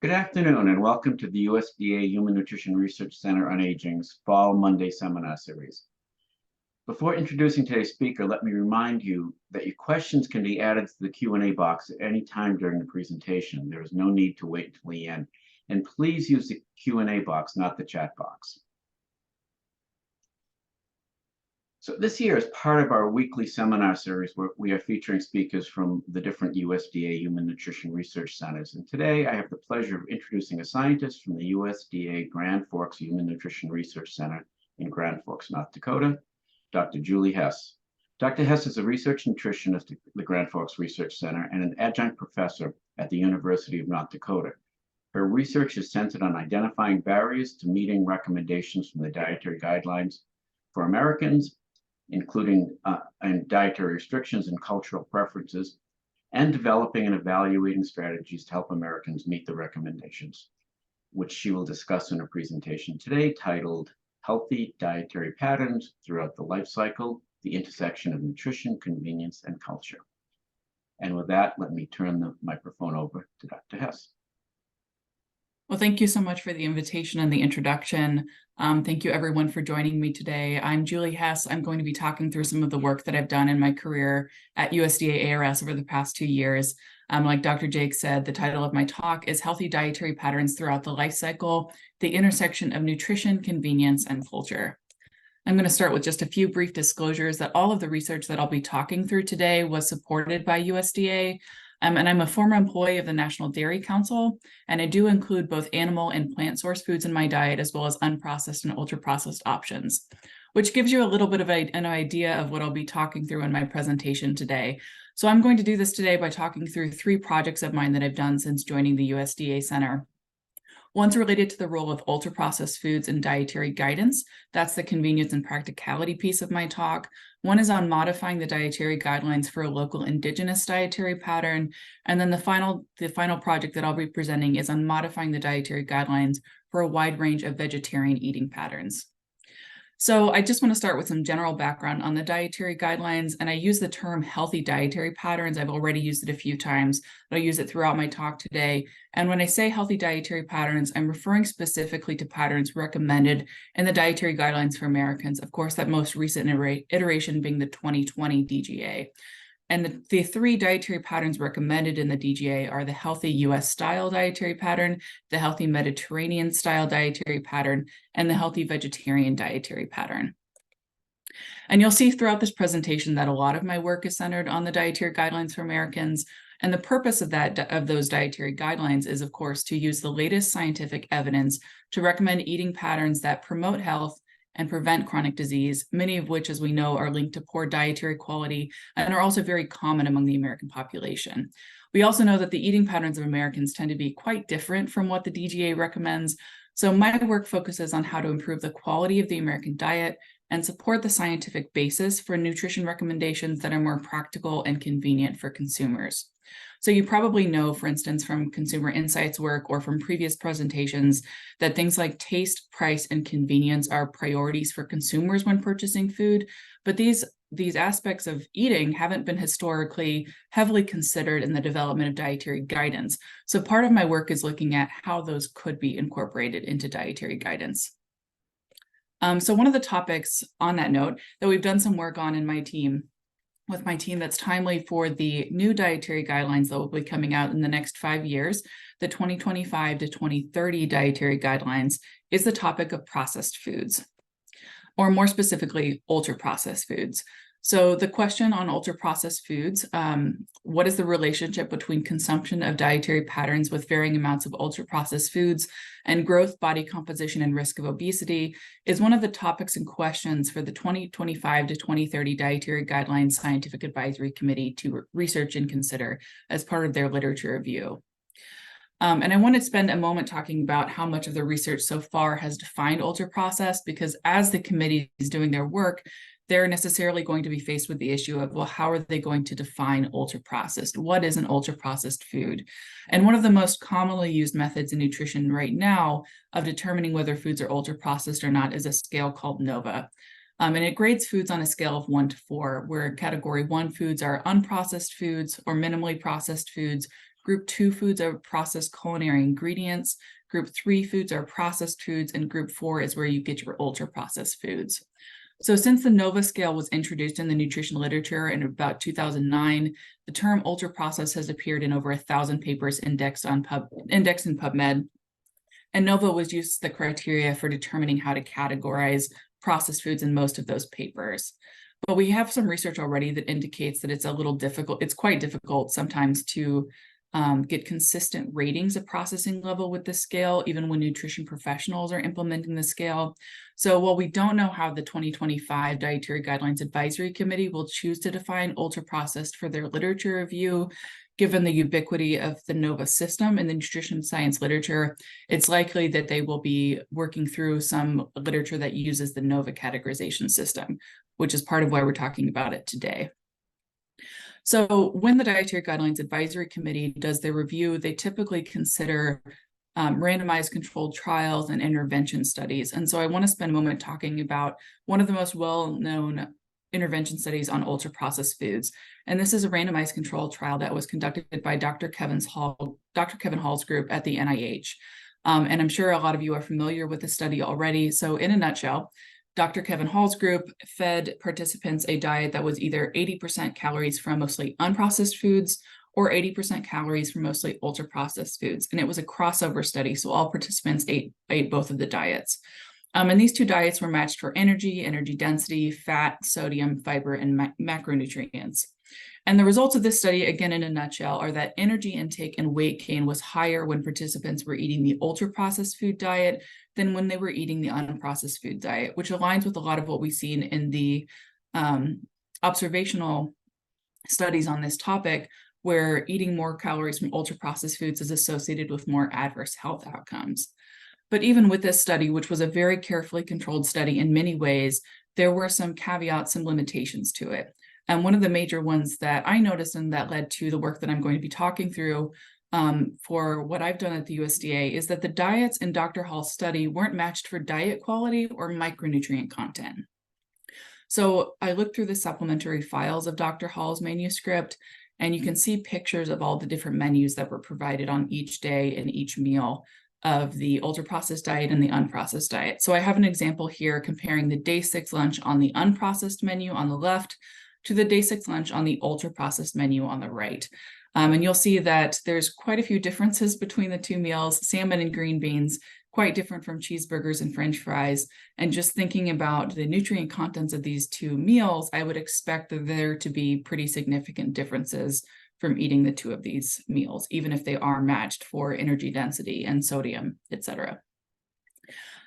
Good afternoon and welcome to the USDA Human Nutrition Research Center on Aging's Fall Monday Seminar Series. Before introducing today's speaker, let me remind you that your questions can be added to the Q&A box at any time during the presentation. There is no need to wait until the end. And please use the Q&A box, not the chat box. So this year, as part of our weekly seminar series, we are featuring speakers from the different USDA Human Nutrition Research Centers. And today, I have the pleasure of introducing a scientist from the USDA Grand Forks Human Nutrition Research Center in Grand Forks, North Dakota, Dr. Julie Hess. Dr. Hess is a research nutritionist at the Grand Forks Research Center and an adjunct professor at the University of North Dakota. Her research is centered on identifying barriers to meeting recommendations from the dietary guidelines for Americans, including and dietary restrictions and cultural preferences, and developing and evaluating strategies to help Americans meet the recommendations, which she will discuss in a presentation today titled Healthy Dietary Patterns Throughout the Life Cycle, the Intersection of Nutrition, Convenience, and Culture. And with that, let me turn the microphone over to Dr. Hess. Well, thank you so much for the invitation and the introduction. Thank you everyone for joining me today. I'm Julie Hess. I'm going to be talking through some of the work that I've done in my career at USDA ARS over the past 2 years. Like Dr. Jake said, the title of my talk is Healthy Dietary Patterns Throughout the Life Cycle, the Intersection of Nutrition, Convenience, and Culture. I'm going to start with just a few brief disclosures that all of the research that I'll be talking through today was supported by USDA. And I'm a former employee of the National Dairy Council, and I do include both animal and plant source foods in my diet, as well as unprocessed and ultra-processed options, which gives you a little bit of an idea of what I'll be talking through in my presentation today. So I'm going to do this today by talking through 3 projects of mine that I've done since joining the USDA Center. One's related to the role of ultra-processed foods in dietary guidance. That's the convenience and practicality piece of my talk. One is on modifying the dietary guidelines for a local indigenous dietary pattern. And then the final project that I'll be presenting is on modifying the dietary guidelines for a wide range of vegetarian eating patterns. So I just want to start with some general background on the dietary guidelines, and I use the term healthy dietary patterns. I've already used it a few times, but I'll use it throughout my talk today. And when I say healthy dietary patterns, I'm referring specifically to patterns recommended in the dietary guidelines for Americans, of course, that most recent iteration being the 2020 DGA. And the 3 dietary patterns recommended in the DGA are the healthy US style dietary pattern, the healthy Mediterranean style dietary pattern, and the healthy vegetarian dietary pattern. And you'll see throughout this presentation that a lot of my work is centered on the dietary guidelines for Americans. And the purpose of those dietary guidelines is, of course, to use the latest scientific evidence to recommend eating patterns that promote health and prevent chronic disease, many of which, as we know, are linked to poor dietary quality and are also very common among the American population. We also know that the eating patterns of Americans tend to be quite different from what the DGA recommends. So my work focuses on how to improve the quality of the American diet and support the scientific basis for nutrition recommendations that are more practical and convenient for consumers. So you probably know, for instance, from consumer insights work or from previous presentations, that things like taste, price, and convenience are priorities for consumers when purchasing food. But these aspects of eating haven't been historically heavily considered in the development of dietary guidance. So part of my work is looking at how those could be incorporated into dietary guidance. So one of the topics on that note that we've done some work on in my team that's timely for the new dietary guidelines that will be coming out in the next 5 years, the 2025 to 2030 dietary guidelines, is the topic of processed foods, or more specifically, ultra-processed foods. So the question on ultra-processed foods, what is the relationship between consumption of dietary patterns with varying amounts of ultra-processed foods and growth, body composition, and risk of obesity, is one of the topics and questions for the 2025 to 2030 Dietary Guidelines Scientific Advisory Committee to research and consider as part of their literature review. And I want to spend a moment talking about how much of the research so far has defined ultra-processed, because as the committee is doing their work, they're necessarily going to be faced with the issue of, well, how are they going to define ultra-processed? What is an ultra-processed food? And one of the most commonly used methods in nutrition right now of determining whether foods are ultra-processed or not is a scale called NOVA. And it grades foods on a scale of 1 to 4, where category 1 foods are unprocessed foods or minimally processed foods, Group 2 foods are processed culinary ingredients. Group 3 foods are processed foods, and Group 4 is where you get your ultra-processed foods. So since the NOVA scale was introduced in the nutrition literature in about 2009, the term ultra-processed has appeared in over 1,000 papers indexed in PubMed. And NOVA was used as the criteria for determining how to categorize processed foods in most of those papers. But we have some research already that indicates that it's a little difficult. It's quite difficult sometimes to get consistent ratings of processing level with the scale, even when nutrition professionals are implementing the scale. So while we don't know how the 2025 Dietary Guidelines Advisory Committee will choose to define ultra-processed for their literature review, given the ubiquity of the NOVA system in the nutrition science literature, it's likely that they will be working through some literature that uses the NOVA categorization system, which is part of why we're talking about it today. So when the Dietary Guidelines Advisory Committee does their review, they typically consider randomized controlled trials and intervention studies. And so I want to spend a moment talking about one of the most well-known intervention studies on ultra-processed foods. And this is a randomized controlled trial that was conducted by Dr. Kevin Hall's group at the NIH. And I'm sure a lot of you are familiar with the study already. So in a nutshell, Dr. Kevin Hall's group fed participants a diet that was either 80% calories from mostly unprocessed foods or 80% calories from mostly ultra-processed foods. And it was a crossover study, so all participants ate both of the diets. And these two diets were matched for energy density, fat, sodium, fiber, and macronutrients. And the results of this study, again in a nutshell, are that energy intake and weight gain was higher when participants were eating the ultra-processed food diet than when they were eating the unprocessed food diet, which aligns with a lot of what we've seen in the observational studies on this topic, where eating more calories from ultra-processed foods is associated with more adverse health outcomes. But even with this study, which was a very carefully controlled study in many ways, there were some caveats, some limitations to it. And one of the major ones that I noticed and that led to the work that I'm going to be talking through for what I've done at the USDA is that the diets in Dr. Hall's study weren't matched for diet quality or micronutrient content. So I looked through the supplementary files of Dr. Hall's manuscript, and you can see pictures of all the different menus that were provided on each day and each meal of the ultra-processed diet and the unprocessed diet. So I have an example here comparing the day 6 lunch on the unprocessed menu on the left to the day 6 lunch on the ultra-processed menu on the right. And you'll see that there's quite a few differences between the two meals. Salmon and green beans, quite different from cheeseburgers and French fries. And just thinking about the nutrient contents of these two meals, I would expect there to be pretty significant differences from eating the two of these meals, even if they are matched for energy density and sodium, etc.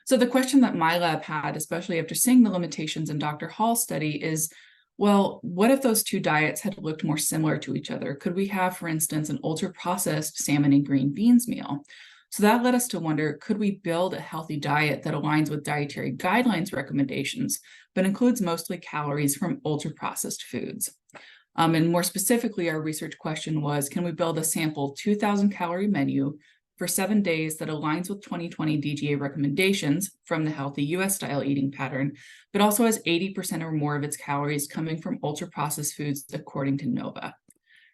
So the question that my lab had, especially after seeing the limitations in Dr. Hall's study, is, well, what if those two diets had looked more similar to each other? Could we have, for instance, an ultra-processed salmon and green beans meal? So that led us to wonder, could we build a healthy diet that aligns with dietary guidelines recommendations, but includes mostly calories from ultra-processed foods? And more specifically, our research question was, can we build a sample 2,000 calorie menu for 7 days that aligns with 2020 DGA recommendations from the healthy US style eating pattern, but also has 80% or more of its calories coming from ultra-processed foods according to NOVA?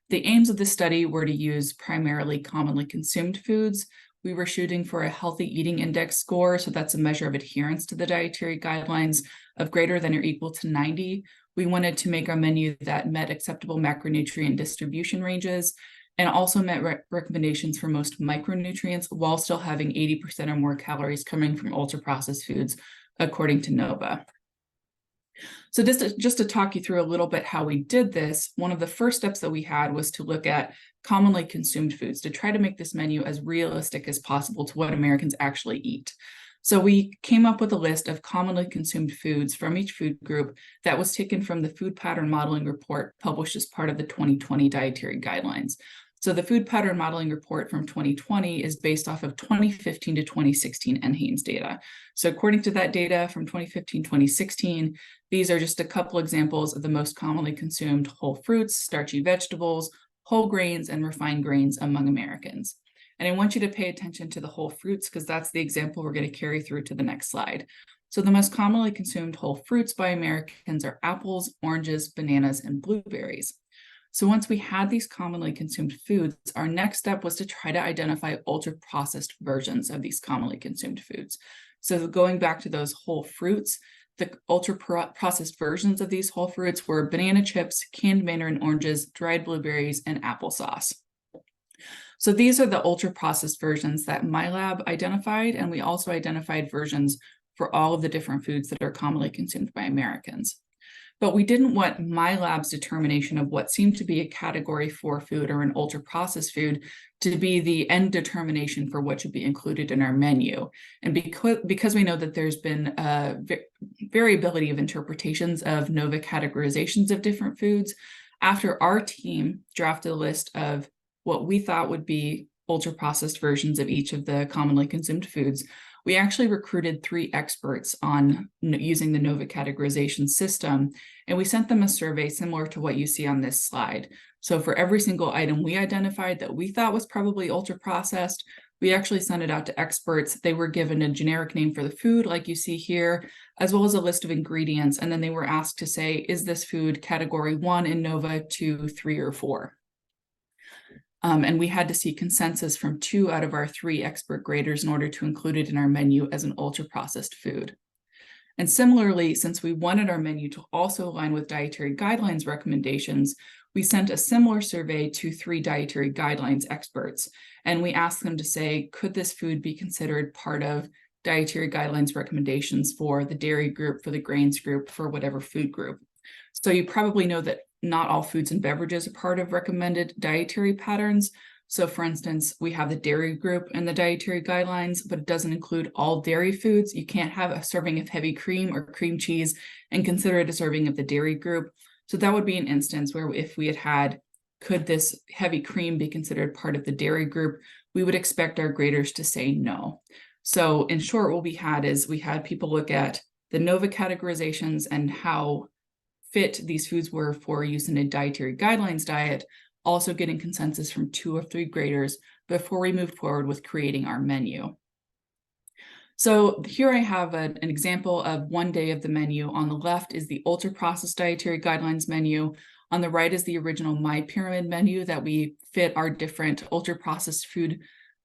The aims of this study were to use primarily commonly consumed foods. We were shooting for a healthy eating index score, so that's a measure of adherence to the dietary guidelines, of greater than or equal to 90. We wanted to make our menu that met acceptable macronutrient distribution ranges and also met recommendations for most micronutrients while still having 80% or more calories coming from ultra-processed foods, according to NOVA. So just to talk you through a little bit how we did this, one of the first steps that we had was to look at commonly consumed foods to try to make this menu as realistic as possible to what Americans actually eat. So we came up with a list of commonly consumed foods from each food group that was taken from the Food Pattern Modeling Report published as part of the 2020 Dietary Guidelines. So the Food Pattern Modeling Report from 2020 is based off of 2015 to 2016 NHANES data. So according to that data from 2015-2016, these are just a couple examples of the most commonly consumed whole fruits, starchy vegetables, whole grains, and refined grains among Americans. And I want you to pay attention to the whole fruits because that's the example we're going to carry through to the next slide. So the most commonly consumed whole fruits by Americans are apples, oranges, bananas, and blueberries. So once we had these commonly consumed foods, our next step was to try to identify ultra-processed versions of these commonly consumed foods. So going back to those whole fruits, the ultra-processed versions of these whole fruits were banana chips, canned mandarin oranges, dried blueberries, and applesauce. So these are the ultra-processed versions that my lab identified, and we also identified versions for all of the different foods that are commonly consumed by Americans. But we didn't want my lab's determination of what seemed to be a category 4 food or an ultra-processed food to be the end determination for what should be included in our menu. And because we know that there's been a variability of interpretations of NOVA categorizations of different foods, after our team drafted a list of what we thought would be ultra-processed versions of each of the commonly consumed foods, we actually recruited 3 experts on using the NOVA categorization system, and we sent them a survey similar to what you see on this slide. So for every single item we identified that we thought was probably ultra-processed, we actually sent it out to experts. They were given a generic name for the food, like you see here, as well as a list of ingredients, and then they were asked to say, is this food category 1 in NOVA, 2, 3, or 4? And we had to see consensus from 2 out of our 3 expert graders in order to include it in our menu as an ultra-processed food. And similarly, since we wanted our menu to also align with dietary guidelines recommendations, we sent a similar survey to 3 dietary guidelines experts. And we asked them to say, could this food be considered part of dietary guidelines recommendations for the dairy group, for the grains group, for whatever food group? So you probably know that not all foods and beverages are part of recommended dietary patterns. So for instance, we have the dairy group in the dietary guidelines, but it doesn't include all dairy foods. You can't have a serving of heavy cream or cream cheese and consider it a serving of the dairy group. So that would be an instance where if we had, could this heavy cream be considered part of the dairy group, we would expect our graders to say no. So in short, what we had is we had people look at the NOVA categorizations and how fit these foods were for use in a dietary guidelines diet, also getting consensus from 2 or 3 graders before we moved forward with creating our menu. So here I have an example of one day of the menu. On the left is the ultra-processed dietary guidelines menu. On the right is the original My Pyramid menu that we fit our different ultra-processed food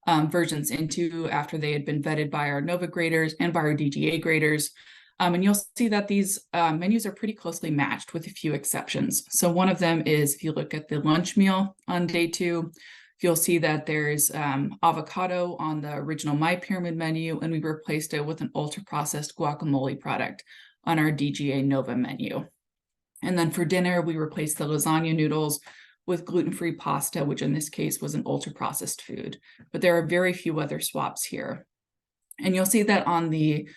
versions into after they had been vetted by our NOVA graders and by our DGA graders. And you'll see that these menus are pretty closely matched with a few exceptions. So one of them is, if you look at the lunch meal on day 2, you'll see that there's avocado on the original My Pyramid menu, and we replaced it with an ultra-processed guacamole product on our DGA NOVA menu. And then for dinner, we replaced the lasagna noodles with gluten-free pasta, which in this case was an ultra-processed food. But there are very few other swaps here. And you'll see that on the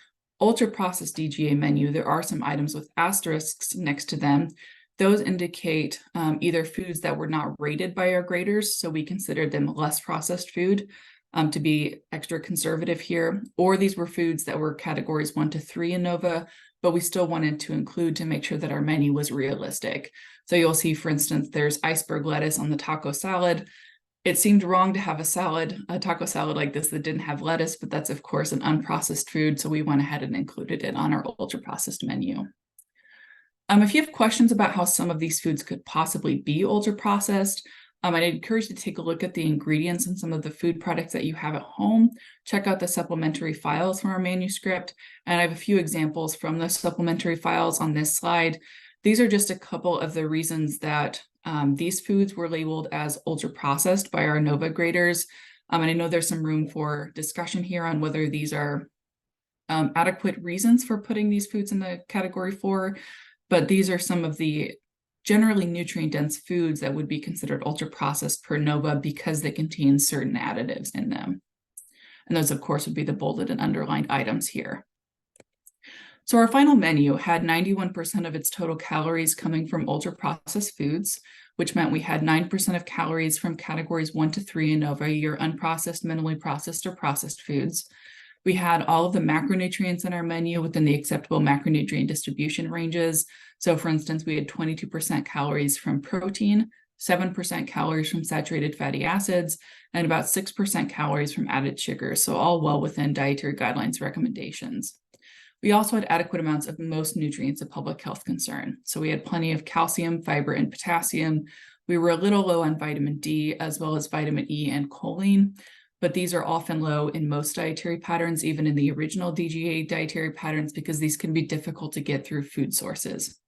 ultra-processed DGA menu, there are some items with asterisks next to them. Those indicate either foods that were not rated by our graders, so we considered them less processed food to be extra conservative here, or these were foods that were categories 1 to 3 in NOVA, but we still wanted to include to make sure that our menu was realistic. So you'll see, for instance, there's iceberg lettuce on the taco salad. It seemed wrong to have a taco salad like this that didn't have lettuce, but that's of course an unprocessed food, so we went ahead and included it on our ultra-processed menu. If you have questions about how some of these foods could possibly be ultra-processed, I'd encourage you to take a look at the ingredients in some of the food products that you have at home. Check out the supplementary files from our manuscript, and I have a few examples from the supplementary files on this slide. These are just a couple of the reasons that these foods were labeled as ultra-processed by our NOVA graders. And I know there's some room for discussion here on whether these are adequate reasons for putting these foods in the category 4, but these are some of the generally nutrient-dense foods that would be considered ultra-processed per NOVA because they contain certain additives in them. And those, of course, would be the bolded and underlined items here. So our final menu had 91% of its total calories coming from ultra-processed foods, which meant we had 9% of calories from categories 1 to 3 in NOVA, your unprocessed, minimally processed, or processed foods. We had all of the macronutrients in our menu within the acceptable macronutrient distribution ranges. So for instance, we had 22% calories from protein, 7% calories from saturated fatty acids, and about 6% calories from added sugars. So all well within dietary guidelines recommendations. We also had adequate amounts of most nutrients of public health concern. So we had plenty of calcium, fiber, and potassium. We were a little low on vitamin D as well as vitamin E and choline, but these are often low in most dietary patterns, even in the original DGA dietary patterns, because these can be difficult to get through food sources.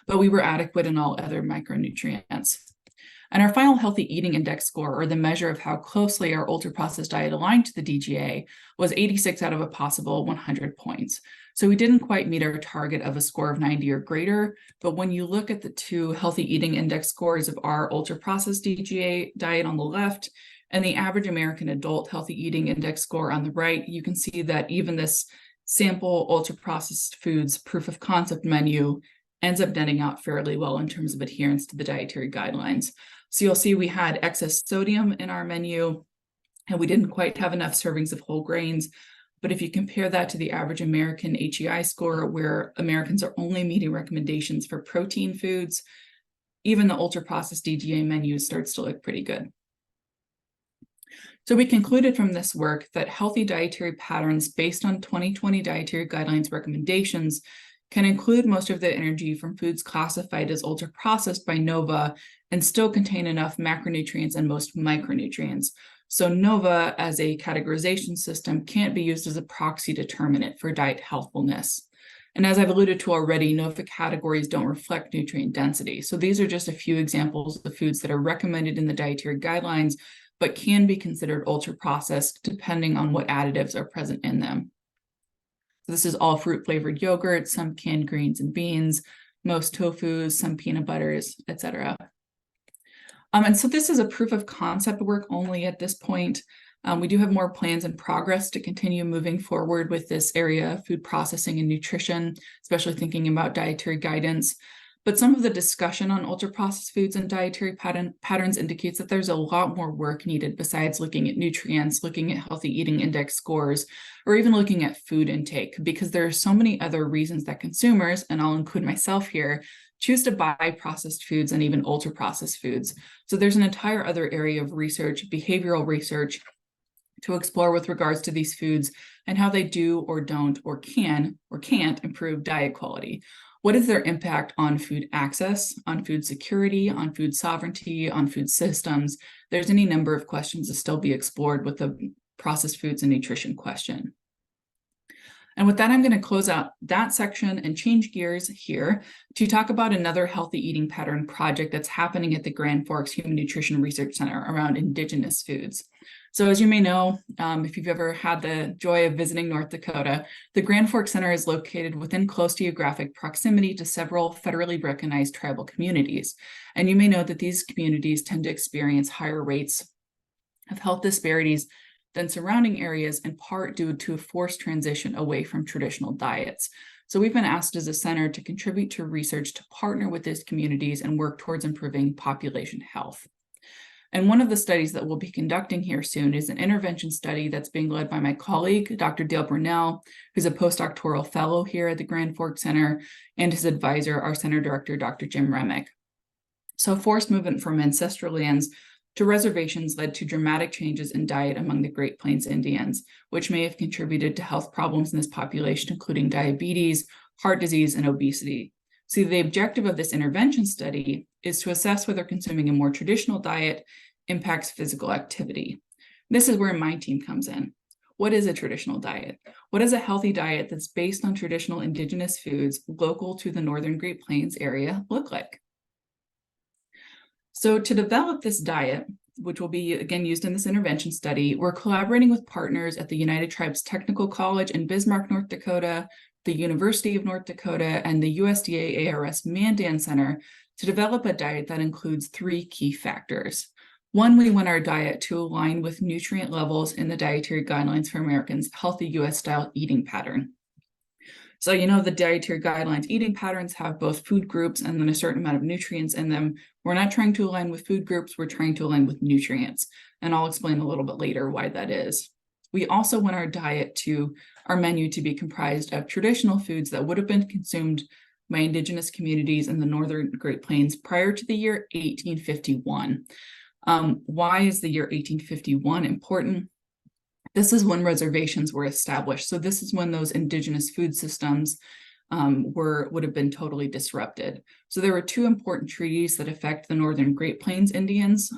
But we were adequate in all other micronutrients. And our final healthy eating index score, or the measure of how closely our ultra-processed diet aligned to the DGA, was 86 out of a possible 100 points. So we didn't quite meet our target of a score of 90 or greater, but when you look at the two healthy eating index scores of our ultra-processed DGA diet on the left and the average American adult healthy eating index score on the right, you can see that even this sample ultra-processed foods proof of concept menu ends up netting out fairly well in terms of adherence to the dietary guidelines. So you'll see we had excess sodium in our menu, and we didn't quite have enough servings of whole grains. But if you compare that to the average American HEI score, where Americans are only meeting recommendations for protein foods, even the ultra-processed DGA menu starts to look pretty good. So we concluded from this work that healthy dietary patterns based on 2020 dietary guidelines recommendations can include most of the energy from foods classified as ultra-processed by NOVA and still contain enough macronutrients and most micronutrients. So NOVA as a categorization system can't be used as a proxy determinant for diet healthfulness. And as I've alluded to already, NOVA categories don't reflect nutrient density. So these are just a few examples of foods that are recommended in the dietary guidelines, but can be considered ultra-processed depending on what additives are present in them. So this is all fruit-flavored yogurt, some canned greens and beans, most tofus, some peanut butters, etc. And so this is a proof of concept work only at this point. We do have more plans in progress to continue moving forward with this area of food processing and nutrition, especially thinking about dietary guidance. But some of the discussion on ultra-processed foods and dietary patterns indicates that there's a lot more work needed besides looking at nutrients, looking at healthy eating index scores, or even looking at food intake, because there are so many other reasons that consumers, and I'll include myself here, choose to buy processed foods and even ultra-processed foods. So there's an entire other area of research, behavioral research, to explore with regards to these foods and how they do or don't or can or can't improve diet quality. What is their impact on food access, on food security, on food sovereignty, on food systems? There's any number of questions to still be explored with the processed foods and nutrition question. And with that, I'm going to close out that section and change gears here to talk about another healthy eating pattern project that's happening at the Grand Forks Human Nutrition Research Center around indigenous foods. So as you may know, if you've ever had the joy of visiting North Dakota, the Grand Forks Center is located within close geographic proximity to several federally recognized tribal communities. And you may know that these communities tend to experience higher rates of health disparities than surrounding areas, in part due to a forced transition away from traditional diets. So we've been asked as a center to contribute to research to partner with these communities and work towards improving population health. And one of the studies that we'll be conducting here soon is an intervention study that's being led by my colleague, Dr. Dale Brunell, who's a postdoctoral fellow here at the Grand Forks Center, and his advisor, our center director, Dr. Jim Remick. So forced movement from ancestral lands to reservations led to dramatic changes in diet among the Great Plains Indians, which may have contributed to health problems in this population, including diabetes, heart disease, and obesity. So the objective of this intervention study is to assess whether consuming a more traditional diet impacts physical activity. This is where my team comes in. What is a traditional diet? What does a healthy diet that's based on traditional indigenous foods local to the Northern Great Plains area look like? So to develop this diet, which will be again used in this intervention study, we're collaborating with partners at the United Tribes Technical College in Bismarck, North Dakota, the University of North Dakota, and the USDA ARS Mandan Center to develop a diet that includes 3 key factors. One, we want our diet to align with nutrient levels in the dietary guidelines for Americans' healthy US-style eating pattern. So, you know, the dietary guidelines eating patterns have both food groups and then a certain amount of nutrients in them. We're not trying to align with food groups, we're trying to align with nutrients. And I'll explain a little bit later why that is. We also want our menu to be comprised of traditional foods that would have been consumed by indigenous communities in the Northern Great Plains prior to the year 1851. Why is the year 1851 important? This is when reservations were established. So this is when those indigenous food systems would have been totally disrupted. So there were two important treaties that affect the Northern Great Plains Indians.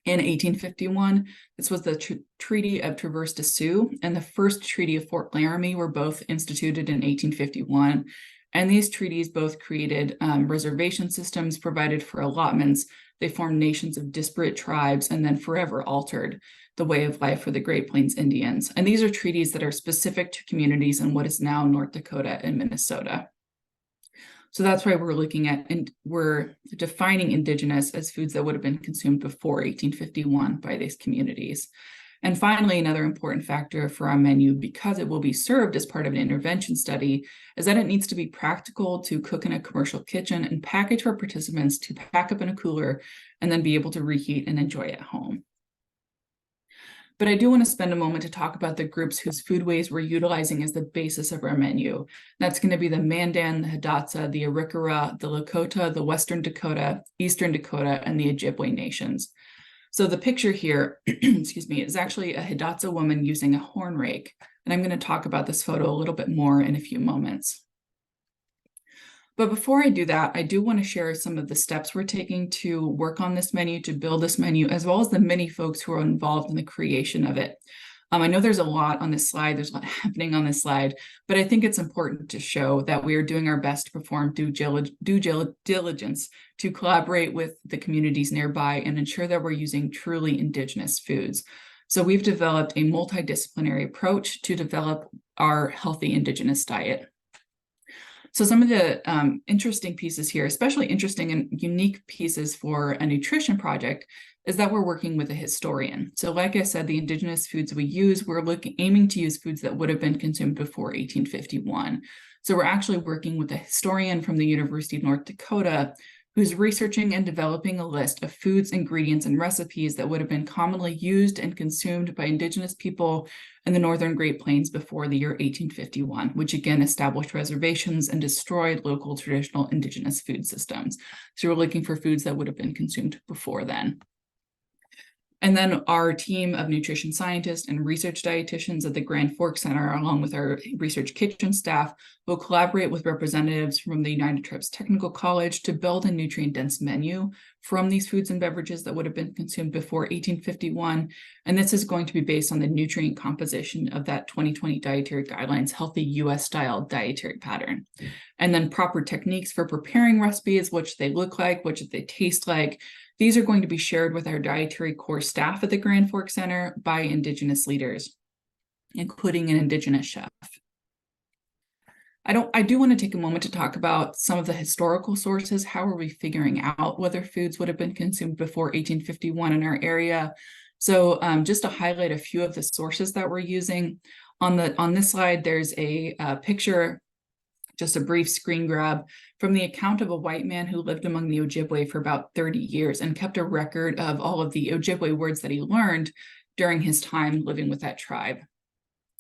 In 1851, this was the Treaty of Traverse des Sioux and the first Treaty of Fort Laramie were both instituted in 1851. And these treaties both created reservation systems, provided for allotments. They formed nations of disparate tribes and then forever altered the way of life for the Great Plains Indians. And these are treaties that are specific to communities in what is now North Dakota and Minnesota. So that's why we're looking at, and we're defining indigenous as foods that would have been consumed before 1851 by these communities. And finally, another important factor for our menu, because it will be served as part of an intervention study, is that it needs to be practical to cook in a commercial kitchen and package for participants to pack up in a cooler and then be able to reheat and enjoy at home. But I do want to spend a moment to talk about the groups whose foodways we're utilizing as the basis of our menu. That's going to be the Mandan, the Hidatsa, the Arikara, the Lakota, the Western Dakota, Eastern Dakota, and the Ojibwe nations. So the picture here, excuse me, is actually a Hidatsa woman using a horn rake. And I'm going to talk about this photo a little bit more in a few moments. But before I do that, I do want to share some of the steps we're taking to work on this menu, to build this menu, as well as the many folks who are involved in the creation of it. I know there's a lot on this slide, there's a lot happening on this slide, but I think it's important to show that we are doing our best to perform due diligence to collaborate with the communities nearby and ensure that we're using truly indigenous foods. So we've developed a multidisciplinary approach to develop our healthy indigenous diet. So some of the interesting pieces here, especially interesting and unique pieces for a nutrition project, is that we're working with a historian. So like I said, the indigenous foods we use, we're aiming to use foods that would have been consumed before 1851. So we're actually working with a historian from the University of North Dakota who's researching and developing a list of foods, ingredients, and recipes that would have been commonly used and consumed by indigenous people in the Northern Great Plains before the year 1851, which again established reservations and destroyed local traditional indigenous food systems. So we're looking for foods that would have been consumed before then. And then our team of nutrition scientists and research dietitians at the Grand Forks Center, along with our research kitchen staff, will collaborate with representatives from the United Tribes Technical College to build a nutrient-dense menu from these foods and beverages that would have been consumed before 1851. And this is going to be based on the nutrient composition of that 2020 Dietary Guidelines Healthy US-Style Dietary Pattern. And then proper techniques for preparing recipes, what should they look like, what should they taste like. These are going to be shared with our dietary core staff at the Grand Forks Center by Indigenous leaders, including an Indigenous chef. I do want to take a moment to talk about some of the historical sources. How are we figuring out whether foods would have been consumed before 1851 in our area? So just to highlight a few of the sources that we're using, on this slide, there's a picture, just a brief screen grab from the account of a white man who lived among the Ojibwe for about 30 years and kept a record of all of the Ojibwe words that he learned during his time living with that tribe.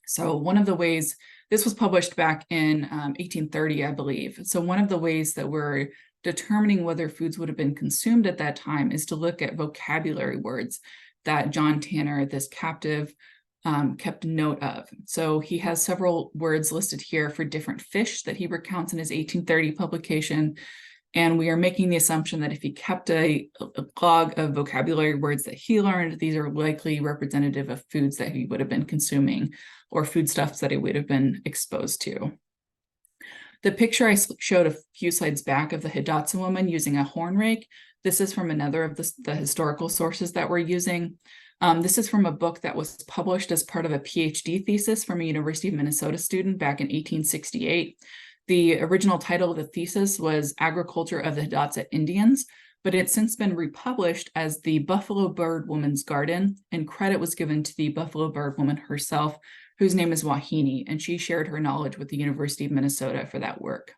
So one of the ways, this was published back in 1830, I believe. So one of the ways that we're determining whether foods would have been consumed at that time is to look at vocabulary words that John Tanner, this captive, kept note of. So he has several words listed here for different fish that he recounts in his 1830 publication. And we are making the assumption that if he kept a log of vocabulary words that he learned, these are likely representative of foods that he would have been consuming or foodstuffs that he would have been exposed to. The picture I showed a few slides back of the Hidatsa woman using a horn rake, this is from another of the historical sources that we're using. This is from a book that was published as part of a PhD thesis from a University of Minnesota student back in 1868. The original title of the thesis was Agriculture of the Hidatsa Indians, but it's since been republished as the Buffalo Bird Woman's Garden, and credit was given to the Buffalo Bird Woman herself, whose name is Wahine, and she shared her knowledge with the University of Minnesota for that work.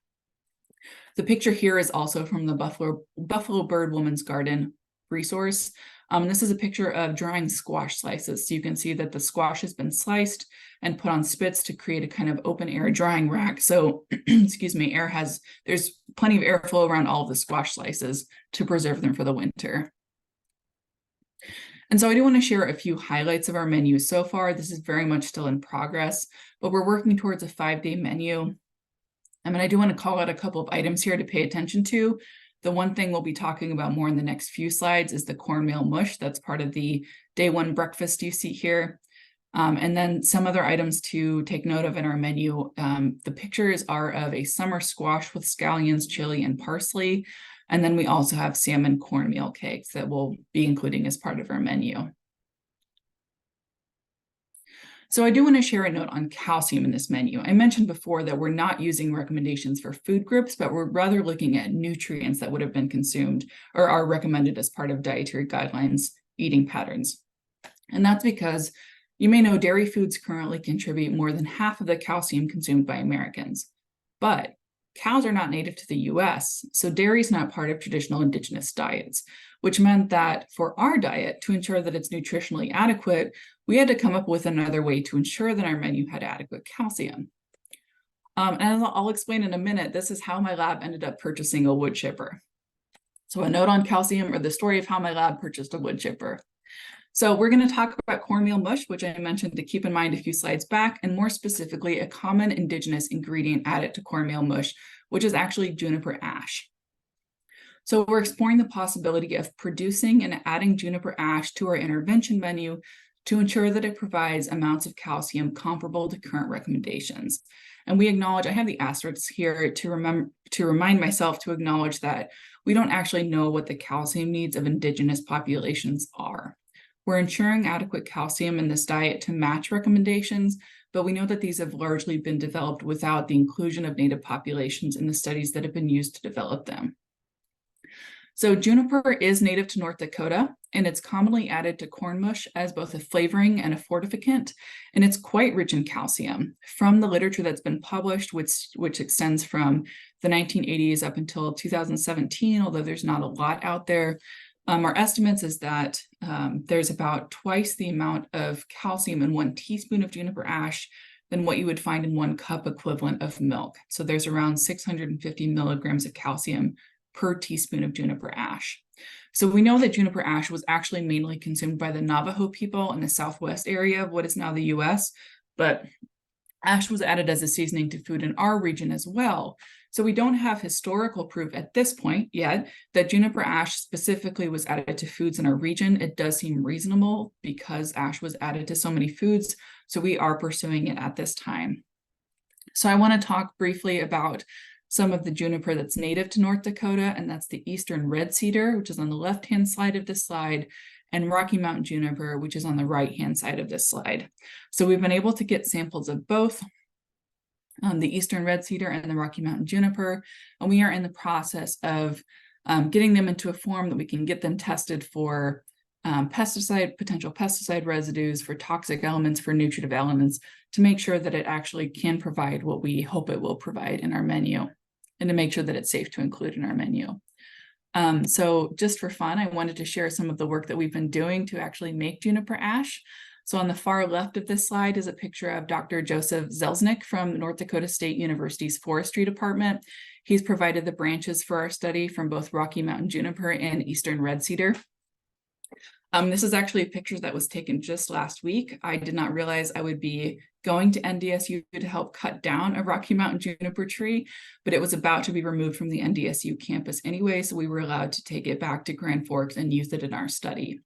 The picture here is also from the Buffalo Bird Woman's Garden resource. This is a picture of drying squash slices. So you can see that the squash has been sliced and put on spits to create a kind of open air drying rack. So, excuse me, there's plenty of airflow around all of the squash slices to preserve them for the winter. And so I do want to share a few highlights of our menu so far. This is very much still in progress, but we're working towards a 5-day menu. And I do want to call out a couple of items here to pay attention to. The one thing we'll be talking about more in the next few slides is the cornmeal mush. That's part of the day one breakfast you see here. And then some other items to take note of in our menu. The pictures are of a summer squash with scallions, chili, and parsley. And then we also have salmon cornmeal cakes that we'll be including as part of our menu. So I do want to share a note on calcium in this menu. I mentioned before that we're not using recommendations for food groups, but we're rather looking at nutrients that would have been consumed or are recommended as part of dietary guidelines eating patterns. And that's because you may know dairy foods currently contribute more than half of the calcium consumed by Americans. But cows are not native to the US, so dairy is not part of traditional indigenous diets, which meant that for our diet, to ensure that it's nutritionally adequate, we had to come up with another way to ensure that our menu had adequate calcium. And as I'll explain in a minute, this is how my lab ended up purchasing a wood chipper. So a note on calcium, or the story of how my lab purchased a wood chipper. So we're going to talk about cornmeal mush, which I mentioned to keep in mind a few slides back, and more specifically, a common indigenous ingredient added to cornmeal mush, which is actually juniper ash. So we're exploring the possibility of producing and adding juniper ash to our intervention menu to ensure that it provides amounts of calcium comparable to current recommendations. And we acknowledge, I have the asterisks here to remind myself to acknowledge that we don't actually know what the calcium needs of indigenous populations are. We're ensuring adequate calcium in this diet to match recommendations, but we know that these have largely been developed without the inclusion of native populations in the studies that have been used to develop them. So juniper is native to North Dakota, and it's commonly added to corn mush as both a flavoring and a fortificant, and it's quite rich in calcium. From the literature that's been published, which extends from the 1980s up until 2017, although there's not a lot out there, our estimates is that there's about twice the amount of calcium in 1 teaspoon of juniper ash than what you would find in 1 cup equivalent of milk. So there's around 650 milligrams of calcium per teaspoon of juniper ash. So we know that juniper ash was actually mainly consumed by the Navajo people in the southwest area of what is now the US, but ash was added as a seasoning to food in our region as well. So we don't have historical proof at this point yet that juniper ash specifically was added to foods in our region. It does seem reasonable because ash was added to so many foods, so we are pursuing it at this time. So I want to talk briefly about some of the juniper that's native to North Dakota, and that's the eastern red cedar, which is on the left-hand side of this slide, and Rocky Mountain juniper, which is on the right-hand side of this slide. So we've been able to get samples of both the eastern red cedar and the Rocky Mountain juniper, and we are in the process of getting them into a form that we can get them tested for potential pesticide residues, for toxic elements, for nutritive elements, to make sure that it actually can provide what we hope it will provide in our menu, and to make sure that it's safe to include in our menu. So just for fun, I wanted to share some of the work that we've been doing to actually make juniper ash. So on the far left of this slide is a picture of Dr. Joseph Zelznick from North Dakota State University's Forestry Department. He's provided the branches for our study from both Rocky Mountain juniper and eastern red cedar. This is actually a picture that was taken just last week. I did not realize I would be going to NDSU to help cut down a Rocky Mountain juniper tree, but it was about to be removed from the NDSU campus anyway, so we were allowed to take it back to Grand Forks and use it in our study.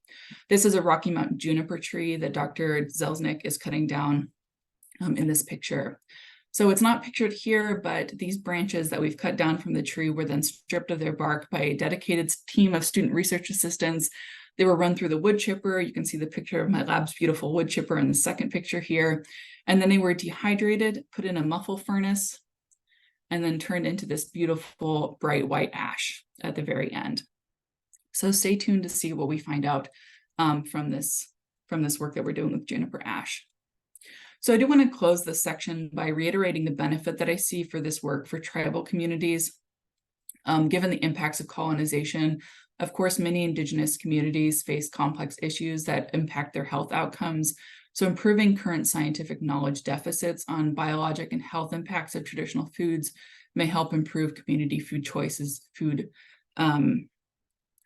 This is a Rocky Mountain juniper tree that Dr. Zelznick is cutting down in this picture. So it's not pictured here, but these branches that we've cut down from the tree were then stripped of their bark by a dedicated team of student research assistants. They were run through the wood chipper. You can see the picture of my lab's beautiful wood chipper in the second picture here. And then they were dehydrated, put in a muffle furnace, and then turned into this beautiful bright white ash at the very end. So stay tuned to see what we find out from this work that we're doing with juniper ash. So I do want to close this section by reiterating the benefit that I see for this work for tribal communities. Given the impacts of colonization, of course, many Indigenous communities face complex issues that impact their health outcomes. So improving current scientific knowledge deficits on biologic and health impacts of traditional foods may help improve community food choices, and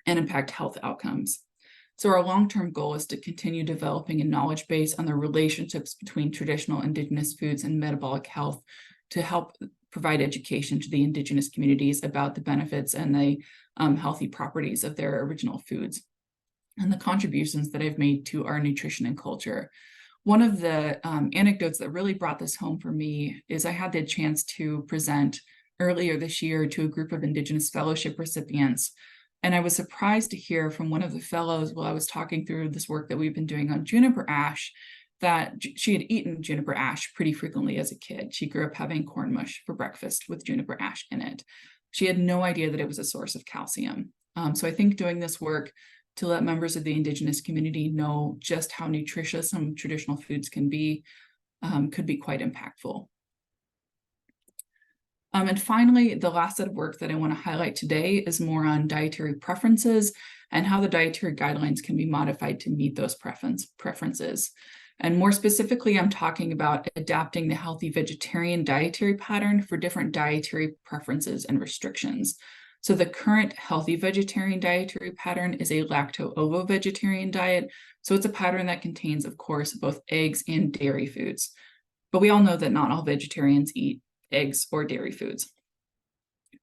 impact health outcomes. So our long-term goal is to continue developing a knowledge base on the relationships between traditional Indigenous foods and metabolic health to help provide education to the indigenous communities about the benefits and the healthy properties of their original foods and the contributions that I've made to our nutrition and culture. One of the anecdotes that really brought this home for me is I had the chance to present earlier this year to a group of Indigenous Fellowship recipients. And I was surprised to hear from one of the fellows while I was talking through this work that we've been doing on juniper ash, that she had eaten juniper ash pretty frequently as a kid. She grew up having corn mush for breakfast with juniper ash in it. She had no idea that it was a source of calcium. So I think doing this work to let members of the Indigenous community know just how nutritious some traditional foods can be could be quite impactful. And finally, the last set of work that I want to highlight today is more on dietary preferences and how the dietary guidelines can be modified to meet those preferences. And more specifically, I'm talking about adapting the healthy vegetarian dietary pattern for different dietary preferences and restrictions. So the current healthy vegetarian dietary pattern is a lacto-ovo vegetarian diet. So it's a pattern that contains, of course, both eggs and dairy foods. But we all know that not all vegetarians eat eggs or dairy foods.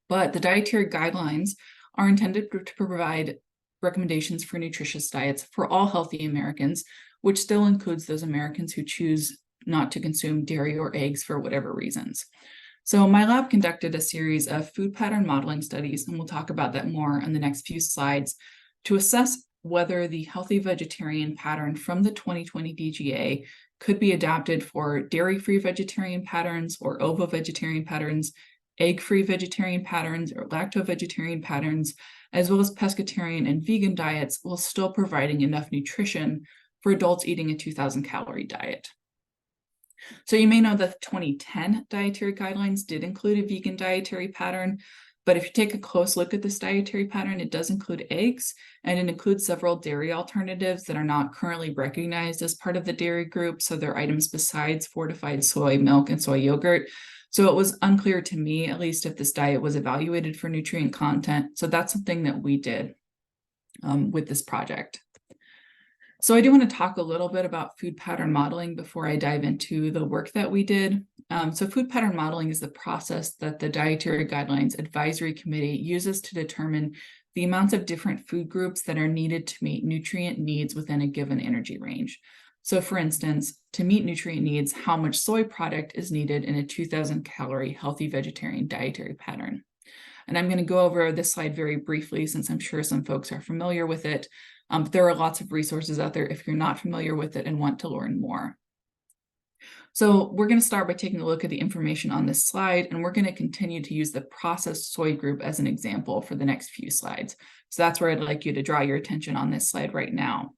But the dietary guidelines are intended to provide recommendations for nutritious diets for all healthy Americans, which still includes those Americans who choose not to consume dairy or eggs for whatever reasons. So my lab conducted a series of food pattern modeling studies, and we'll talk about that more in the next few slides, to assess whether the healthy vegetarian pattern from the 2020 DGA could be adapted for dairy-free vegetarian patterns or ovo-vegetarian patterns, egg-free vegetarian patterns, or lacto-vegetarian patterns, as well as pescatarian and vegan diets, while still providing enough nutrition for adults eating a 2,000 calorie diet. So you may know that the 2010 dietary guidelines did include a vegan dietary pattern, but if you take a close look at this dietary pattern, it does include eggs, and it includes several dairy alternatives that are not currently recognized as part of the dairy group. So they're items besides fortified soy milk and soy yogurt. So it was unclear to me, at least, if this diet was evaluated for nutrient content. So that's something that we did with this project. So I do want to talk a little bit about food pattern modeling before I dive into the work that we did. So food pattern modeling is the process that the Dietary Guidelines Advisory Committee uses to determine the amounts of different food groups that are needed to meet nutrient needs within a given energy range. So for instance, to meet nutrient needs, how much soy product is needed in a 2,000 calorie healthy vegetarian dietary pattern. And I'm going to go over this slide very briefly since I'm sure some folks are familiar with it. But there are lots of resources out there if you're not familiar with it and want to learn more. So we're going to start by taking a look at the information on this slide, and we're going to continue to use the processed soy group as an example for the next few slides. So that's where I'd like you to draw your attention on this slide right now.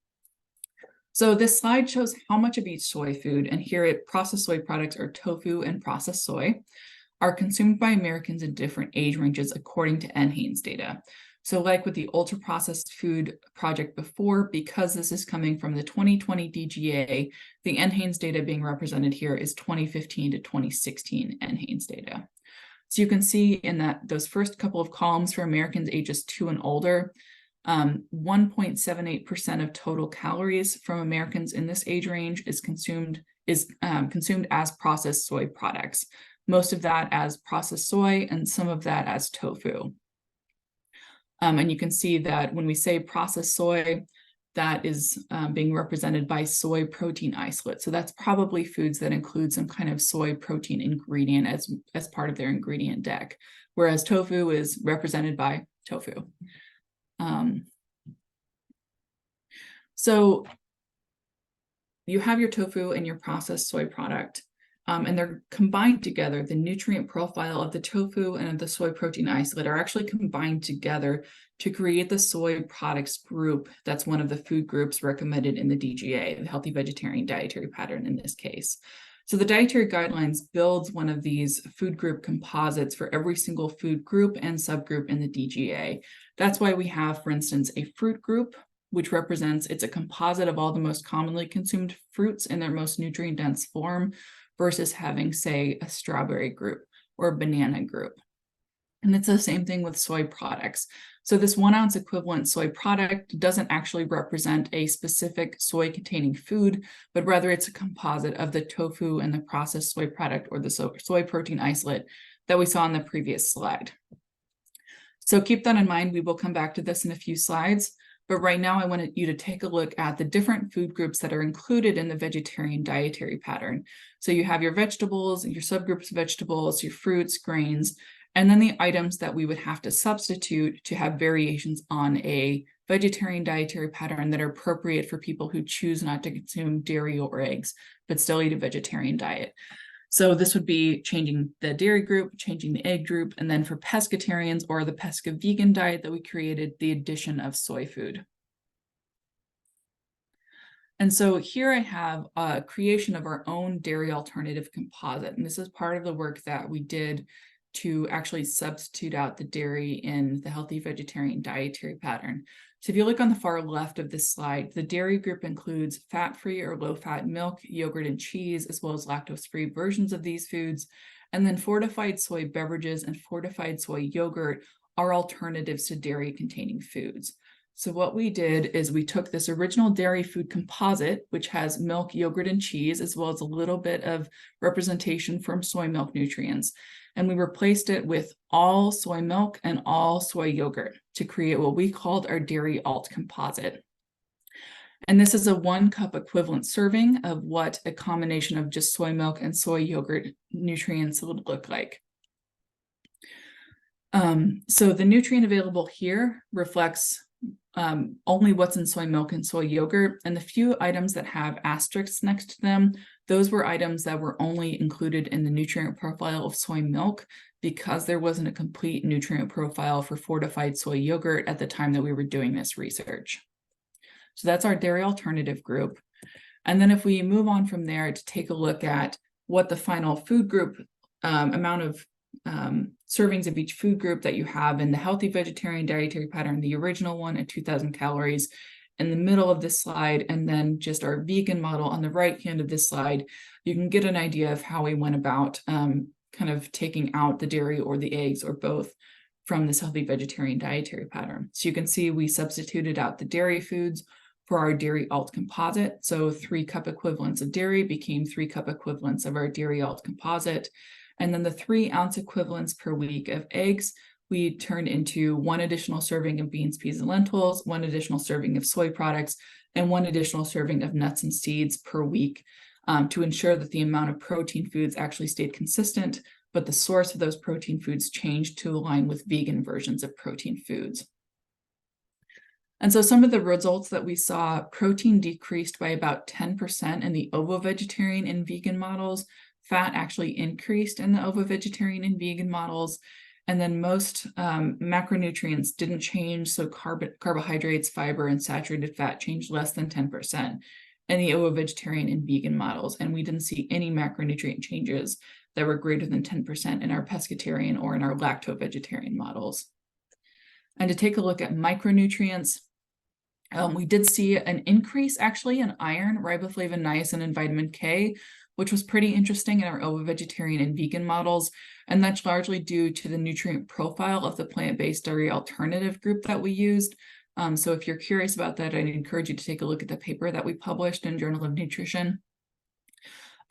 So this slide shows how much of each soy food, and here at processed soy products are tofu and processed soy, are consumed by Americans in different age ranges according to NHANES data. So like with the ultra processed food project before, because this is coming from the 2020 DGA, the NHANES data being represented here is 2015 to 2016 NHANES data. So you can see in those first couple of columns for Americans ages 2 and older, 1.78% of total calories from Americans in this age range is consumed as processed soy products. Most of that as processed soy and some of that as tofu. And you can see that when we say processed soy, that is being represented by soy protein isolate. So that's probably foods that include some kind of soy protein ingredient as part of their ingredient deck, whereas tofu is represented by tofu. So you have your tofu and your processed soy product. And they're combined together. The nutrient profile of the tofu and of the soy protein isolate are actually combined together to create the soy products group. That's one of the food groups recommended in the DGA, the healthy vegetarian dietary pattern in this case. So the dietary guidelines builds one of these food group composites for every single food group and subgroup in the DGA. That's why we have, for instance, a fruit group, which represents, it's a composite of all the most commonly consumed fruits in their most nutrient dense form, versus having, say, a strawberry group or a banana group. And it's the same thing with soy products. So this 1 ounce equivalent soy product doesn't actually represent a specific soy containing food, but rather it's a composite of the tofu and the processed soy product or the soy protein isolate that we saw on the previous slide. So keep that in mind. We will come back to this in a few slides, but right now I wanted you to take a look at the different food groups that are included in the vegetarian dietary pattern. So you have your vegetables, your subgroups of vegetables, your fruits, grains, and then the items that we would have to substitute to have variations on a vegetarian dietary pattern that are appropriate for people who choose not to consume dairy or eggs, but still eat a vegetarian diet. So this would be changing the dairy group, changing the egg group, and then for pescatarians or the pesca vegan diet that we created, the addition of soy food. And so here I have a creation of our own dairy alternative composite. And this is part of the work that we did to actually substitute out the dairy in the healthy vegetarian dietary pattern. So if you look on the far left of this slide, the dairy group includes fat-free or low-fat milk, yogurt, and cheese, as well as lactose-free versions of these foods. And then fortified soy beverages and fortified soy yogurt are alternatives to dairy-containing foods. So what we did is we took this original dairy food composite, which has milk, yogurt, and cheese, as well as a little bit of representation from soy milk nutrients, and we replaced it with all soy milk and all soy yogurt to create what we called our dairy alt composite. And this is a 1 cup equivalent serving of what a combination of just soy milk and soy yogurt nutrients would look like. So the nutrient available here reflects only what's in soy milk and soy yogurt, and the few items that have asterisks next to them, those were items that were only included in the nutrient profile of soy milk because there wasn't a complete nutrient profile for fortified soy yogurt at the time that we were doing this research. So that's our dairy alternative group. And then if we move on from there to take a look at what the final food group amount of servings of each food group that you have in the healthy vegetarian dietary pattern, the original one at 2,000 calories in the middle of this slide, and then just our vegan model on the right hand of this slide, you can get an idea of how we went about kind of taking out the dairy or the eggs or both from this healthy vegetarian dietary pattern. So you can see we substituted out the dairy foods for our dairy alt composite. So 3 cup equivalents of dairy became 3 cup equivalents of our dairy alt composite. And then the 3 ounce equivalents per week of eggs, we turned into 1 additional serving of beans, peas, and lentils, 1 additional serving of soy products, and 1 additional serving of nuts and seeds per week to ensure that the amount of protein foods actually stayed consistent, but the source of those protein foods changed to align with vegan versions of protein foods. And so some of the results that we saw, protein decreased by about 10% in the ovo-vegetarian and vegan models. Fat actually increased in the ovo-vegetarian and vegan models. And then most macronutrients didn't change. So carbohydrates, fiber, and saturated fat changed less than 10% in the ovo-vegetarian and vegan models. And we didn't see any macronutrient changes that were greater than 10% in our pescatarian or in our lacto-vegetarian models. And to take a look at micronutrients, we did see an increase actually in iron, riboflavin, niacin, and vitamin K, which was pretty interesting in our ovo-vegetarian and vegan models. And that's largely due to the nutrient profile of the plant-based dairy alternative group that we used. So if you're curious about that, I'd encourage you to take a look at the paper that we published in Journal of Nutrition.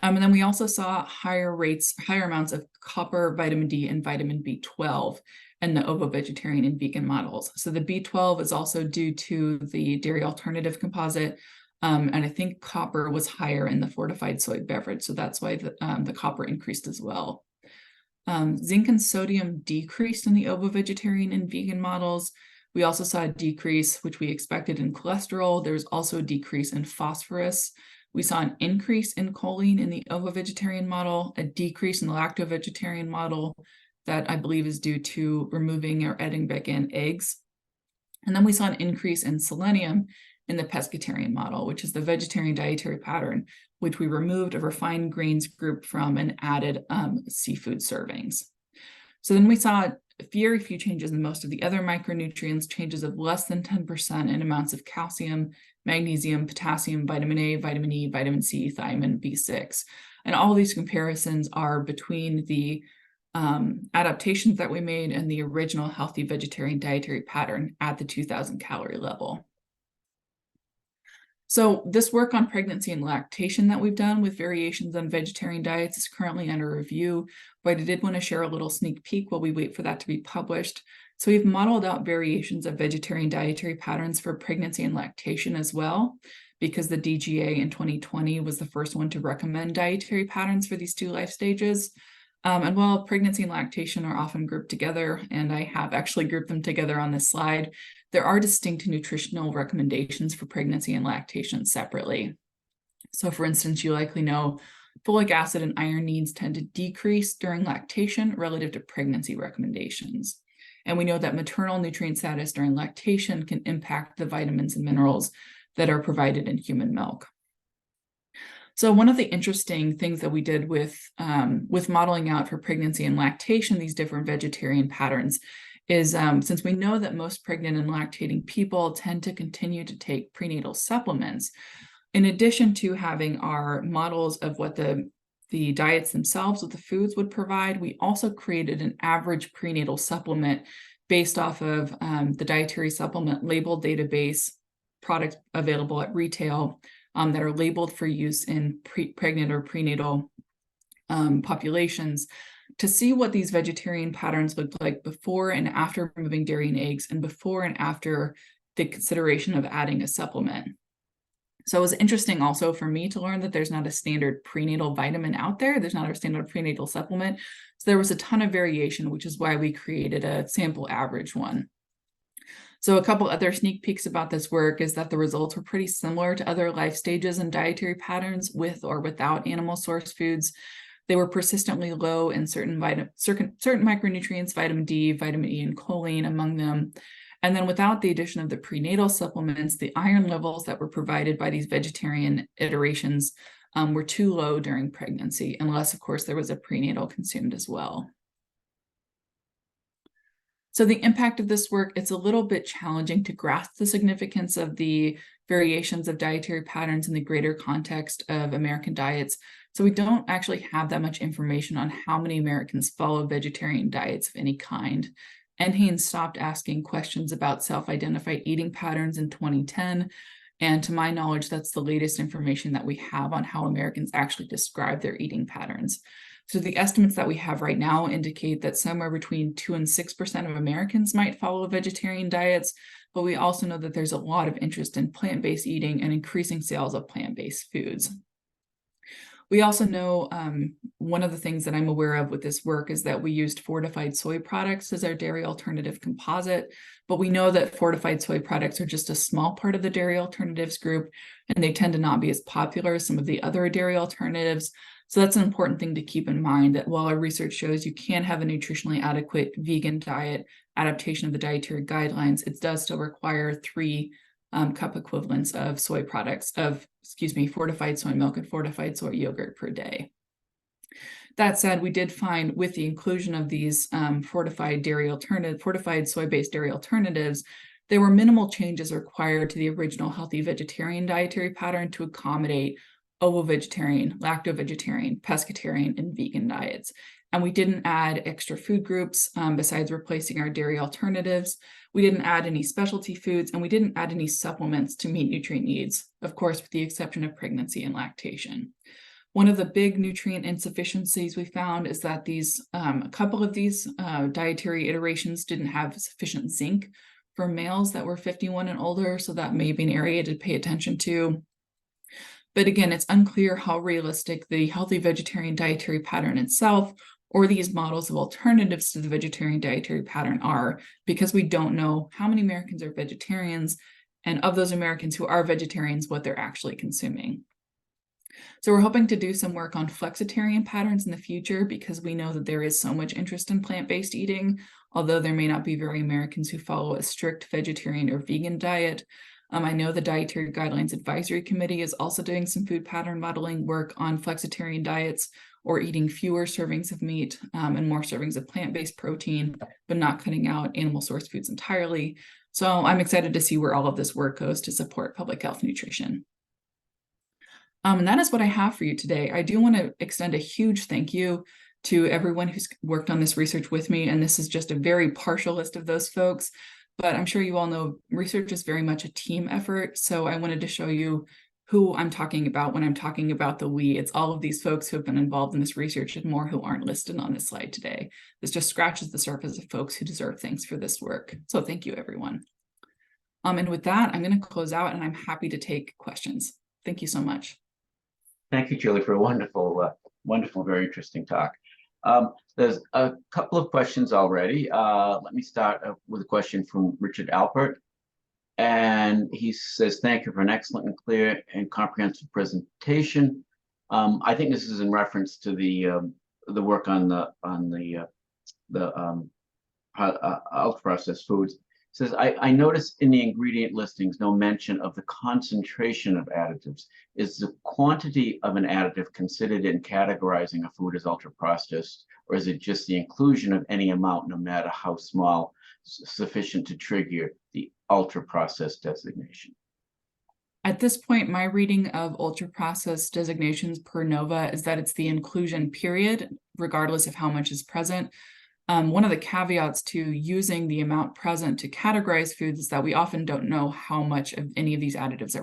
And then we also saw higher amounts of copper, vitamin D, and vitamin B12 in the ovo-vegetarian and vegan models. So the B12 is also due to the dairy alternative composite, and I think copper was higher in the fortified soy beverage, so that's why the copper increased as well. Zinc and sodium decreased in the ovo-vegetarian and vegan models. We also saw a decrease, which we expected, in cholesterol. There was also a decrease in phosphorus. We saw an increase in choline in the ovo-vegetarian model, a decrease in the lacto-vegetarian model that I believe is due to removing or adding back in eggs. And then we saw an increase in selenium in the pescatarian model, which is the vegetarian dietary pattern, which we removed a refined grains group from and added seafood servings. So then we saw very few changes in most of the other micronutrients, changes of less than 10% in amounts of calcium, magnesium, potassium, vitamin A, vitamin E, vitamin C, thiamine, B6. And all these comparisons are between the adaptations that we made and the original healthy vegetarian dietary pattern at the 2,000 calorie level. So this work on pregnancy and lactation that we've done with variations on vegetarian diets is currently under review, but I did want to share a little sneak peek while we wait for that to be published. So we've modeled out variations of vegetarian dietary patterns for pregnancy and lactation as well, because the DGA in 2020 was the first one to recommend dietary patterns for these two life stages. And while pregnancy and lactation are often grouped together, and I have actually grouped them together on this slide, there are distinct nutritional recommendations for pregnancy and lactation separately. So for instance, you likely know folic acid and iron needs tend to decrease during lactation relative to pregnancy recommendations. And we know that maternal nutrient status during lactation can impact the vitamins and minerals that are provided in human milk. So one of the interesting things that we did with modeling out for pregnancy and lactation, these different vegetarian patterns, is since we know that most pregnant and lactating people tend to continue to take prenatal supplements, in addition to having our models of what the diets themselves, what the foods would provide, we also created an average prenatal supplement based off of the dietary supplement label database, products available at retail that are labeled for use in pregnant or prenatal populations, to see what these vegetarian patterns looked like before and after removing dairy and eggs, and before and after the consideration of adding a supplement. So it was interesting also for me to learn that there's not a standard prenatal vitamin out there. There's not a standard prenatal supplement. So there was a ton of variation, which is why we created a sample average one. So a couple other sneak peeks about this work is that the results were pretty similar to other life stages and dietary patterns with or without animal source foods. They were persistently low in certain micronutrients, vitamin D, vitamin E, and choline among them. And then without the addition of the prenatal supplements, the iron levels that were provided by these vegetarian iterations were too low during pregnancy, unless, of course, there was a prenatal consumed as well. So the impact of this work, it's a little bit challenging to grasp the significance of the variations of dietary patterns in the greater context of American diets. So we don't actually have that much information on how many Americans follow vegetarian diets of any kind. NHANES stopped asking questions about self-identified eating patterns in 2010. And to my knowledge, that's the latest information that we have on how Americans actually describe their eating patterns. So the estimates that we have right now indicate that somewhere between 2 and 6% of Americans might follow vegetarian diets, but we also know that there's a lot of interest in plant-based eating and increasing sales of plant-based foods. We also know one of the things that I'm aware of with this work is that we used fortified soy products as our dairy alternative composite, but we know that fortified soy products are just a small part of the dairy alternatives group, and they tend to not be as popular as some of the other dairy alternatives. So that's an important thing to keep in mind, that while our research shows you can have a nutritionally adequate vegan diet adaptation of the dietary guidelines, it does still require 3 cup equivalents of soy products, fortified soy milk and fortified soy yogurt per day. That said, we did find with the inclusion of these fortified soy-based dairy alternatives, there were minimal changes required to the original healthy vegetarian dietary pattern to accommodate ovo-vegetarian, lacto-vegetarian, pescatarian, and vegan diets. And we didn't add extra food groups besides replacing our dairy alternatives. We didn't add any specialty foods, and we didn't add any supplements to meet nutrient needs, of course, with the exception of pregnancy and lactation. One of the big nutrient insufficiencies we found is that a couple of these dietary iterations didn't have sufficient zinc for males that were 51 and older, so that may be an area to pay attention to. But again, it's unclear how realistic the healthy vegetarian dietary pattern itself or these models of alternatives to the vegetarian dietary pattern are, because we don't know how many Americans are vegetarians, and of those Americans who are vegetarians, what they're actually consuming. So we're hoping to do some work on flexitarian patterns in the future, because we know that there is so much interest in plant-based eating, although there may not be very Americans who follow a strict vegetarian or vegan diet. I know the Dietary Guidelines Advisory Committee is also doing some food pattern modeling work on flexitarian diets, or eating fewer servings of meat and more servings of plant-based protein, but not cutting out animal source foods entirely. So I'm excited to see where all of this work goes to support public health nutrition. And that is what I have for you today. I do want to extend a huge thank you to everyone who's worked on this research with me, and this is just a very partial list of those folks. but I'm sure you all know research is very much a team effort. So I wanted to show you who I'm talking about when I'm talking about the we. It's all of these folks who have been involved in this research and more who aren't listed on this slide today. This just scratches the surface of folks who deserve thanks for this work. So thank you, everyone. And with that, I'm going to close out and I'm happy to take questions. Thank you so much. Thank you, Julie, for a wonderful, very interesting talk. There's a couple of questions already. Let me start with a question from Richard Alpert. And he says, thank you for an excellent and clear and comprehensive presentation. I think this is in reference to the work on the ultra-processed foods. It says, I noticed in the ingredient listings no mention of the concentration of additives. Is the quantity of an additive considered in categorizing a food as ultra-processed, or is it just the inclusion of any amount, no matter how small, sufficient to trigger the ultra-processed designation? At this point, my reading of ultra-processed designations per NOVA is that it's the inclusion period, regardless of how much is present. One of the caveats to using the amount present to categorize foods is that we often don't know how much of any of these additives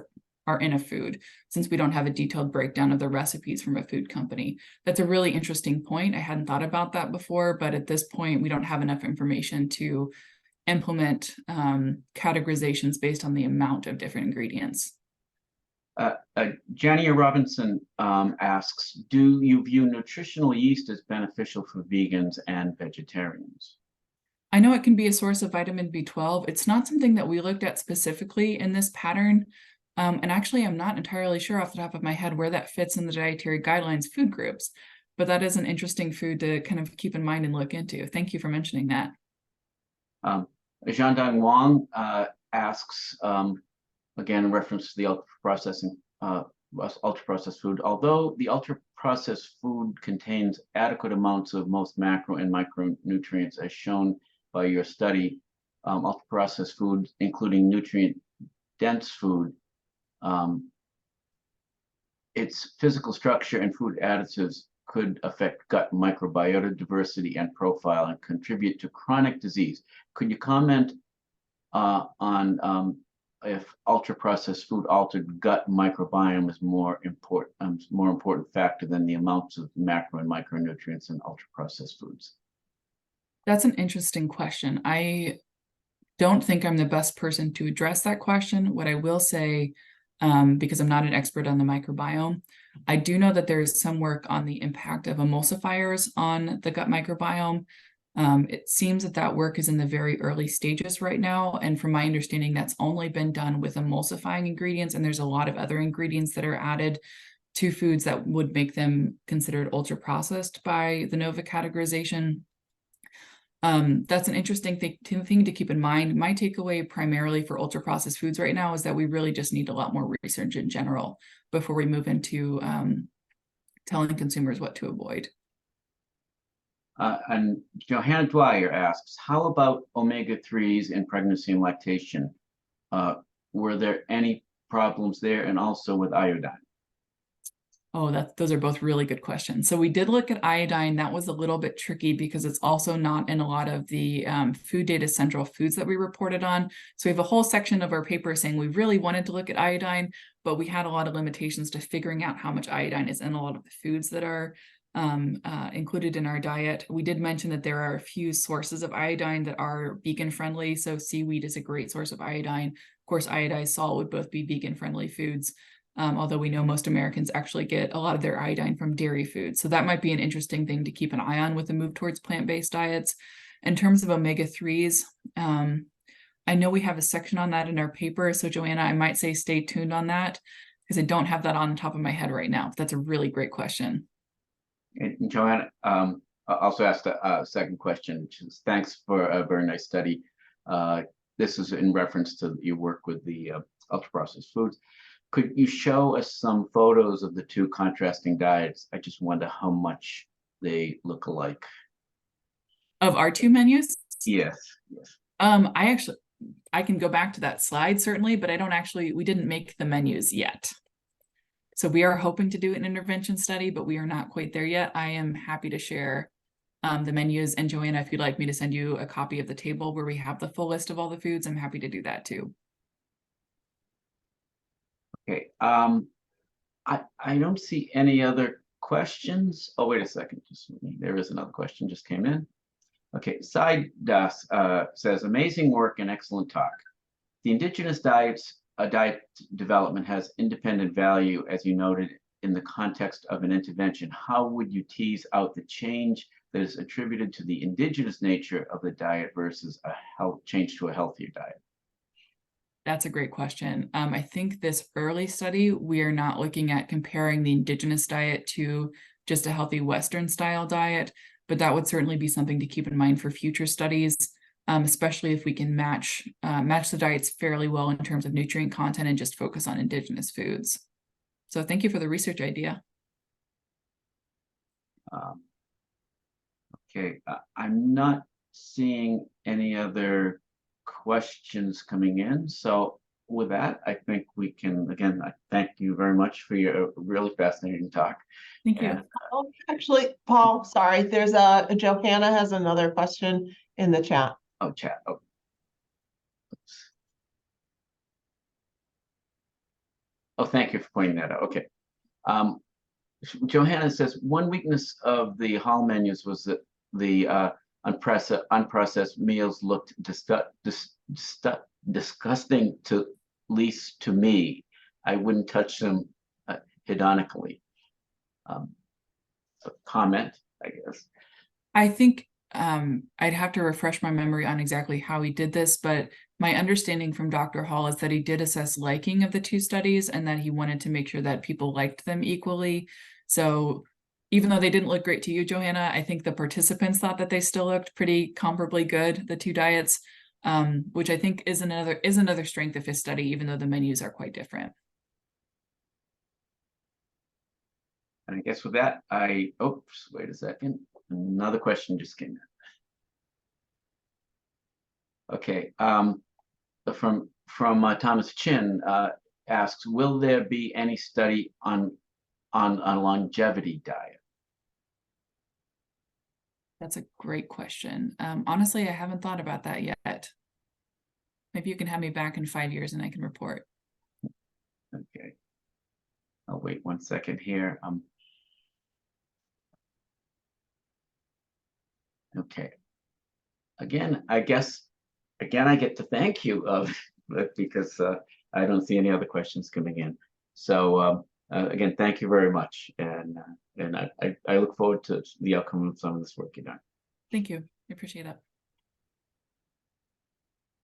are in a food, since we don't have a detailed breakdown of the recipes from a food company. That's a really interesting point. I hadn't thought about that before, but at this point, we don't have enough information to implement categorizations based on the amount of different ingredients. Jania Robinson asks, do you view nutritional yeast as beneficial for vegans and vegetarians? I know it can be a source of vitamin B12. It's not something that we looked at specifically in this pattern. And actually, I'm not entirely sure off the top of my head where that fits in the dietary guidelines food groups, but that is an interesting food to kind of keep in mind and look into. Thank you for mentioning that. Zhandong Wang asks, again, in reference to the ultra-processed food, although the ultra-processed food contains adequate amounts of most macro and micronutrients, as shown by your study, ultra-processed food, including nutrient-dense food, its physical structure and food additives could affect gut microbiota diversity and profile and contribute to chronic disease. Could you comment on if ultra-processed food altered gut microbiome is more important factor than the amounts of macro and micronutrients in ultra-processed foods? That's an interesting question. I don't think I'm the best person to address that question. What I will say, because I'm not an expert on the microbiome, I do know that there's some work on the impact of emulsifiers on the gut microbiome. It seems that that work is in the very early stages right now. And from my understanding, that's only been done with emulsifying ingredients. And there's a lot of other ingredients that are added to foods that would make them considered ultra processed by the NOVA categorization. That's an interesting thing to keep in mind. My takeaway primarily for ultra processed foods right now is that we really just need a lot more research in general before we move into telling consumers what to avoid. And Johanna Dwyer asks, how about omega-3s in pregnancy and lactation? Were there any problems there, and also with iodine? Oh, those are both really good questions. So we did look at iodine. That was a little bit tricky because it's also not in a lot of the food data central foods that we reported on. So we have a whole section of our paper saying we really wanted to look at iodine, but we had a lot of limitations to figuring out how much iodine is in a lot of the foods that are included in our diet. We did mention that there are a few sources of iodine that are vegan friendly. So seaweed is a great source of iodine. Of course, iodized salt would both be vegan friendly foods. Although we know most Americans actually get a lot of their iodine from dairy foods. So that might be an interesting thing to keep an eye on with the move towards plant-based diets. In terms of omega-3s, I know we have a section on that in our paper. So Joanna, I might say stay tuned on that because I don't have that on the top of my head right now. That's a really great question. And Joanna also asked a second question, which is thanks for a very nice study. This is in reference to your work with the ultra-processed foods. Could you show us some photos of the two contrasting diets? I just wonder how much they look alike. Of our two menus? Yes. I can go back to that slide certainly, but we didn't make the menus yet. So we are hoping to do an intervention study, but we are not quite there yet. I am happy to share the menus. And Joanna, if you'd like me to send you a copy of the table where we have the full list of all the foods, I'm happy to do that too. Okay. I don't see any other questions. Oh, wait a second. There is another question just came in. Okay, Side Das says, amazing work and excellent talk. The indigenous diet development has independent value, as you noted, in the context of an intervention. How would you tease out the change that is attributed to the indigenous nature of the diet versus a change to a healthier diet? That's a great question. I think this early study, we are not looking at comparing the indigenous diet to just a healthy Western style diet, but that would certainly be something to keep in mind for future studies, especially if we can match the diets fairly well in terms of nutrient content and just focus on indigenous foods. So thank you for the research idea. Okay, I'm not seeing any other questions coming in. So with that, I think we can, again, I thank you very much for your really fascinating talk. Thank you. And, Oh, actually, Paul, sorry, there's Johanna has another question in the chat. oh, chat. Oh. Oops. Oh, thank you for pointing that out. Okay. Johanna says, one weakness of the hall menus was that the unprocessed meals looked disgusting, to least to me. I wouldn't touch them hedonically. A comment, I guess. I think I'd have to refresh my memory on exactly how he did this, but my understanding from Dr. Hall is that he did assess liking of the two studies and that he wanted to make sure that people liked them equally. So even though they didn't look great to you, Johanna, I think the participants thought that they still looked pretty comparably good, the two diets, which I think is another strength of his study, even though the menus are quite different. And I guess with that, oops, wait a second. Another question just came in. Okay, from Thomas Chin asks, will there be any study on a longevity diet? That's a great question. Honestly, I haven't thought about that yet. Maybe you can have me back in 5 years and I can report. Okay. I'll wait 1 second here. Okay. Again, I guess, I get to thank you because I don't see any other questions coming in. So again, thank you very much. And I look forward to the outcome of some of this work you've done. Thank you. I appreciate that.